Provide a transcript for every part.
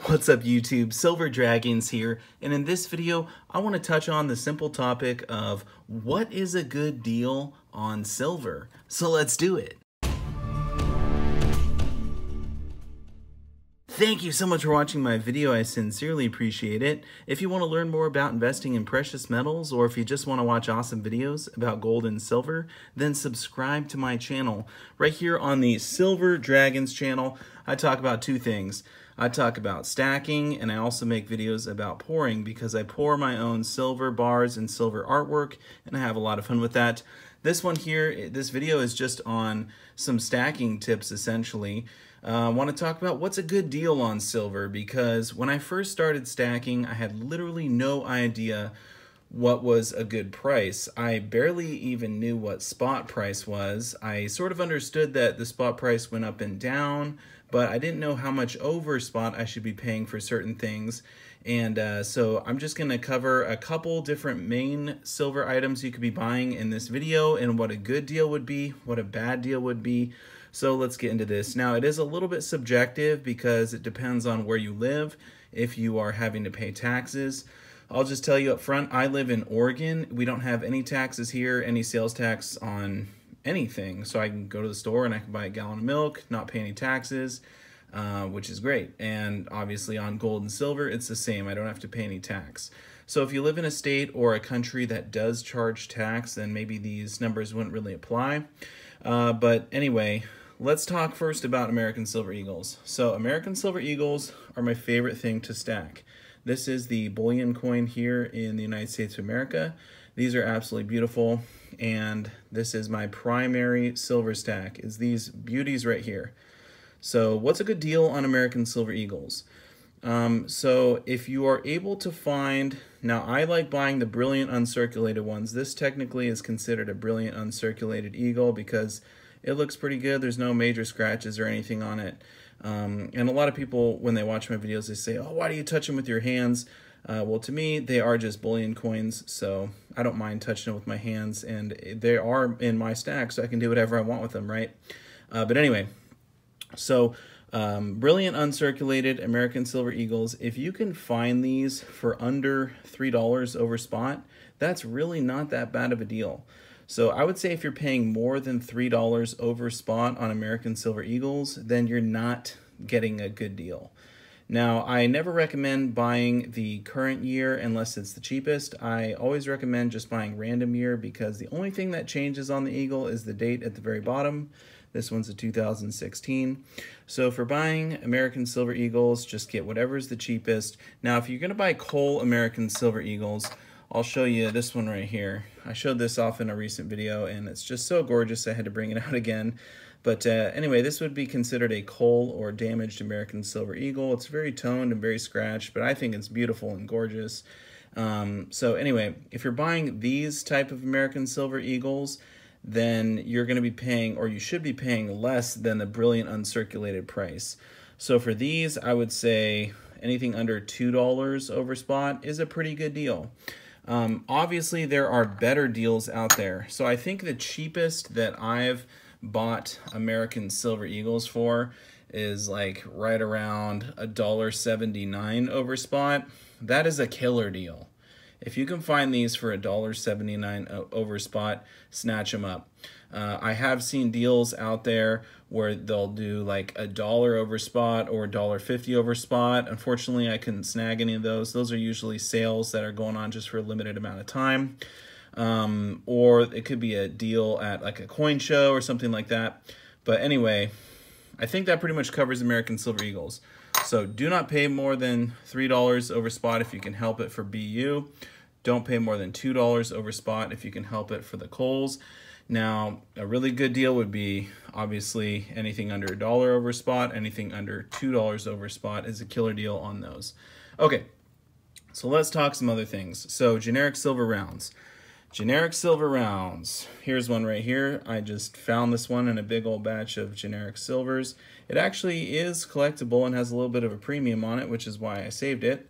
What's up YouTube? Silver Dragons here, and in this video I want to touch on the simple topic of what is a good deal on silver. So let's do it. Thank you so much for watching my video. I sincerely appreciate it. If you want to learn more about investing in precious metals, or if you just want to watch awesome videos about gold and silver, then subscribe to my channel. Right here on the Silver Dragons channel, I talk about two things. I talk about stacking, and I also make videos about pouring because I pour my own silver bars and silver artwork, and I have a lot of fun with that. This one here, this video is just on some stacking tips essentially. I want to talk about what's a good deal on silver, because when I first started stacking, I had literally no idea what was a good price. I barely even knew what spot price was. I sort of understood that the spot price went up and down, but I didn't know how much over spot I should be paying for certain things. And so I'm just going to cover a couple different main silver items you could be buying in this video, and what a good deal would be, what a bad deal would be. So let's get into this. Now, it is a little bit subjective because it depends on where you live, if you are having to pay taxes. I'll just tell you up front, I live in Oregon. We don't have any taxes here, any sales tax on anything. So I can go to the store and I can buy a gallon of milk, not pay any taxes, which is great. And obviously on gold and silver, it's the same. I don't have to pay any tax. So if you live in a state or a country that does charge tax, then maybe these numbers wouldn't really apply. But anyway, let's talk first about American Silver Eagles. So American Silver Eagles are my favorite thing to stack. This is the bullion coin here in the United States of America. These are absolutely beautiful, and this is my primary silver stack, is these beauties right here. So what's a good deal on American Silver Eagles? So if you are able to find, now I like buying the brilliant uncirculated ones. This technically is considered a brilliant uncirculated eagle because it looks pretty good. There's no major scratches or anything on it. And a lot of people, when they watch my videos, they say, oh, why do you touch them with your hands? Well, to me, they are just bullion coins, so I don't mind touching them with my hands, and they are in my stack, so I can do whatever I want with them, right? But anyway, so brilliant uncirculated American Silver Eagles, if you can find these for under $3 over spot, that's really not that bad of a deal. So I would say if you're paying more than $3 over spot on American Silver Eagles, then you're not getting a good deal. Now, I never recommend buying the current year unless it's the cheapest. I always recommend just buying random year, because the only thing that changes on the eagle is the date at the very bottom. This one's a 2016. So for buying American Silver Eagles, just get whatever's the cheapest. Now, if you're going to buy Cole American Silver Eagles, I'll show you this one right here. I showed this off in a recent video, and it's just so gorgeous I had to bring it out again. But anyway, this would be considered a coal or damaged American Silver Eagle. It's very toned and very scratched, but I think it's beautiful and gorgeous. So anyway, if you're buying these type of American Silver Eagles, then you're going to be paying, or you should be paying, less than the brilliant uncirculated price. So for these, I would say anything under $2 over spot is a pretty good deal. Obviously, there are better deals out there. So I think the cheapest that I've bought American Silver Eagles for is like right around $1.79 over spot. That is a killer deal. If you can find these for $1.79 over spot, snatch them up. I have seen deals out there where they'll do like $1 over spot or $1.50 over spot. Unfortunately, I couldn't snag any of those. Those are usually sales that are going on just for a limited amount of time. Or it could be a deal at like a coin show or something like that. But anyway, I think that pretty much covers American Silver Eagles. So do not pay more than $3 over spot if you can help it for BU. Don't pay more than $2 over spot if you can help it for the coals. Now, a really good deal would be obviously anything under $1 over spot, anything under $2 over spot is a killer deal on those. Okay, so let's talk some other things. So generic silver rounds. Generic silver rounds. Here's one right here. I just found this one in a big old batch of generic silvers. It actually is collectible and has a little bit of a premium on it, which is why I saved it.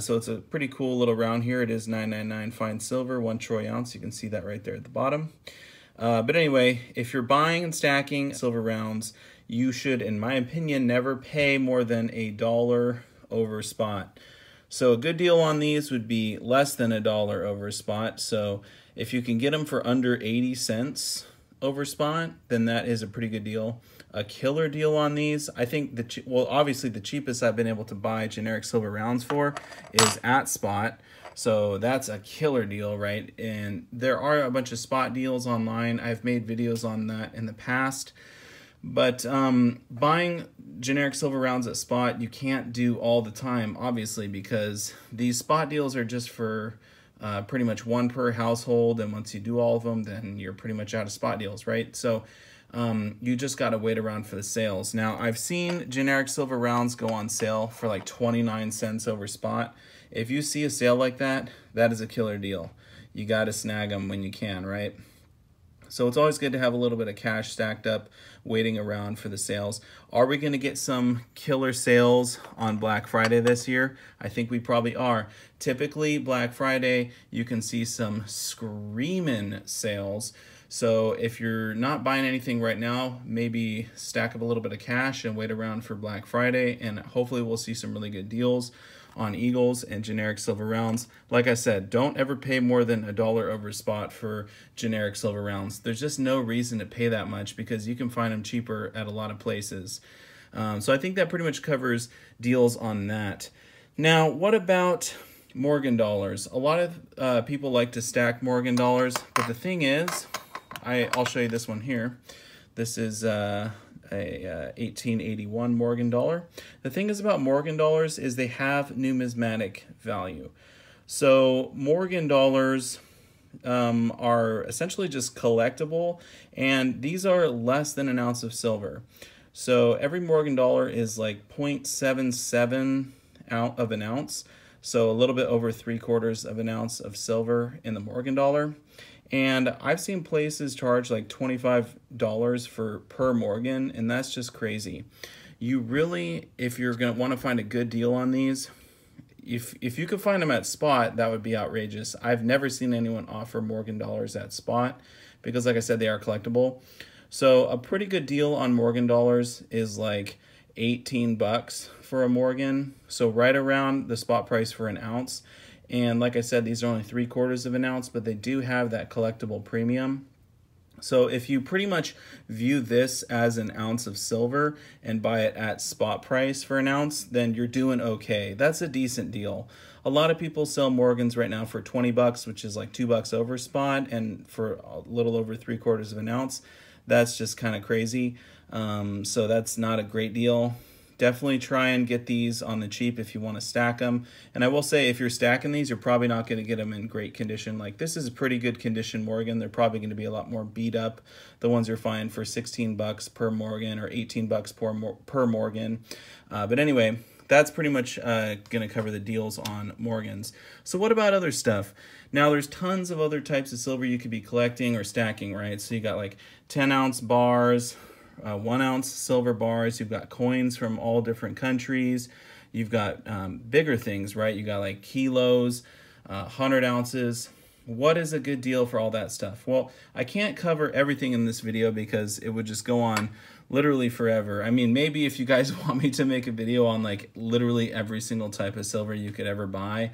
So it's a pretty cool little round here. It is 999 fine silver, 1 troy ounce. You can see that right there at the bottom. But anyway, if you're buying and stacking silver rounds, you should, in my opinion, never pay more than $1 over spot. So a good deal on these would be less than $1 over spot. So if you can get them for under 80 cents over spot, then that is a pretty good deal. A killer deal on these, I think well, obviously the cheapest I've been able to buy generic silver rounds for is at spot. So that's a killer deal, right? And there are a bunch of spot deals online. I've made videos on that in the past. But buying generic silver rounds at spot, you can't do all the time, obviously, because these spot deals are just for pretty much one per household. And once you do all of them, then you're pretty much out of spot deals, right? So you just got to wait around for the sales. Now, I've seen generic silver rounds go on sale for like 29 cents over spot. If you see a sale like that, that is a killer deal. You got to snag them when you can, right? So it's always good to have a little bit of cash stacked up, waiting around for the sales. Are we going to get some killer sales on Black Friday this year? I think we probably are. Typically, Black Friday, you can see some screaming sales. So if you're not buying anything right now, maybe stack up a little bit of cash and wait around for Black Friday, and hopefully we'll see some really good deals on Eagles and generic silver rounds. Like I said, don't ever pay more than $1 over spot for generic silver rounds. There's just no reason to pay that much because you can find them cheaper at a lot of places. So I think that pretty much covers deals on that. Now, what about Morgan dollars? A lot of people like to stack Morgan dollars, but the thing is, I'll show you this one here. This is a 1881 Morgan dollar. The thing is about Morgan dollars is they have numismatic value. So Morgan dollars are essentially just collectible, and these are less than an ounce of silver. So every Morgan dollar is like 0.77 of an ounce. So a little bit over 3/4 of an ounce of silver in the Morgan dollar. And I've seen places charge like $25 per Morgan, and that's just crazy. You really, if you're going to want to find a good deal on these, if you could find them at spot, that would be outrageous. I've never seen anyone offer Morgan dollars at spot because, like I said, they are collectible. So a pretty good deal on Morgan dollars is like 18 bucks for a Morgan. So right around the spot price for an ounce. And like I said, these are only 3/4 of an ounce, but they do have that collectible premium. So if you pretty much view this as an ounce of silver and buy it at spot price for an ounce, then you're doing okay. That's a decent deal. A lot of people sell Morgans right now for 20 bucks, which is like $2 over spot, and for a little over 3/4 of an ounce. That's just kind of crazy. So that's not a great deal. Definitely try and get these on the cheap if you want to stack them. And I will say, if you're stacking these, you're probably not going to get them in great condition. Like, this is a pretty good condition Morgan. They're probably going to be a lot more beat up. The ones you're finding for 16 bucks per Morgan or 18 bucks per Morgan. But anyway, that's pretty much going to cover the deals on Morgans. So what about other stuff? Now, there's tons of other types of silver you could be collecting or stacking, right? So you got like 10-ounce bars, 1-ounce silver bars. You've got coins from all different countries. You've got bigger things, right? You got like kilos, 100 ounces. What is a good deal for all that stuff? Well, I can't cover everything in this video because it would just go on literally forever. I mean, maybe if you guys want me to make a video on like literally every single type of silver you could ever buy,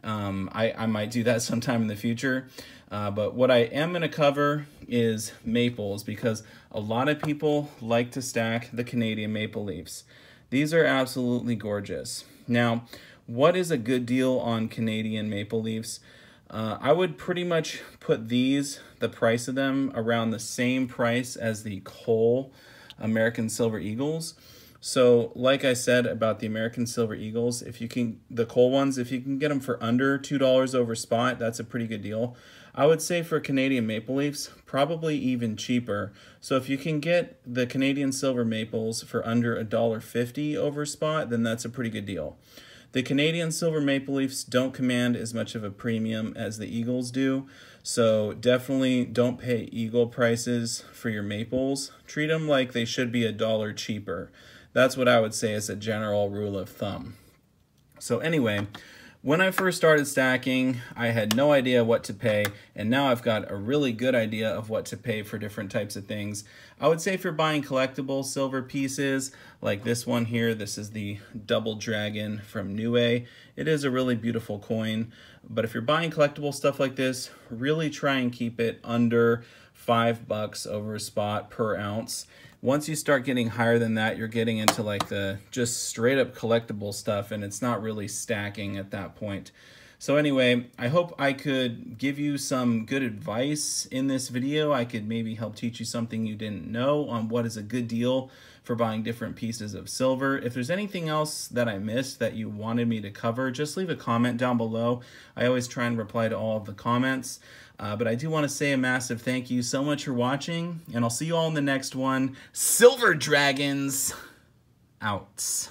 I might do that sometime in the future. But what I am going to cover is maples, because a lot of people like to stack the Canadian maple leafs. These are absolutely gorgeous. Now, what is a good deal on Canadian maple leafs? I would pretty much put these, the price of them, around the same price as the Cole American Silver Eagles. So like I said about the American Silver Eagles, if you can, the Cole ones, if you can get them for under $2 over spot, that's a pretty good deal. I would say for Canadian maple leafs, probably even cheaper. So if you can get the Canadian silver maples for under $1.50 over spot, then that's a pretty good deal. The Canadian silver maple leafs don't command as much of a premium as the Eagles do, so definitely don't pay Eagle prices for your maples. Treat them like they should be $1 cheaper. That's what I would say as a general rule of thumb. So anyway, When I first started stacking, I had no idea what to pay, and now I've got a really good idea of what to pay for different types of things. I would say if you're buying collectible silver pieces, like this one here, this is the Double Dragon from Niue. It is a really beautiful coin, but if you're buying collectible stuff like this, really try and keep it under $5 over spot per ounce. Once you start getting higher than that, you're getting into like the just straight up collectible stuff, and it's not really stacking at that point. So anyway, I hope I could give you some good advice in this video. I could maybe help teach you something you didn't know on what is a good deal for buying different pieces of silver. If there's anything else that I missed that you wanted me to cover, just leave a comment down below. I always try and reply to all of the comments. But I do want to say a massive thank you so much for watching, and I'll see you all in the next one. Silver Dragons out.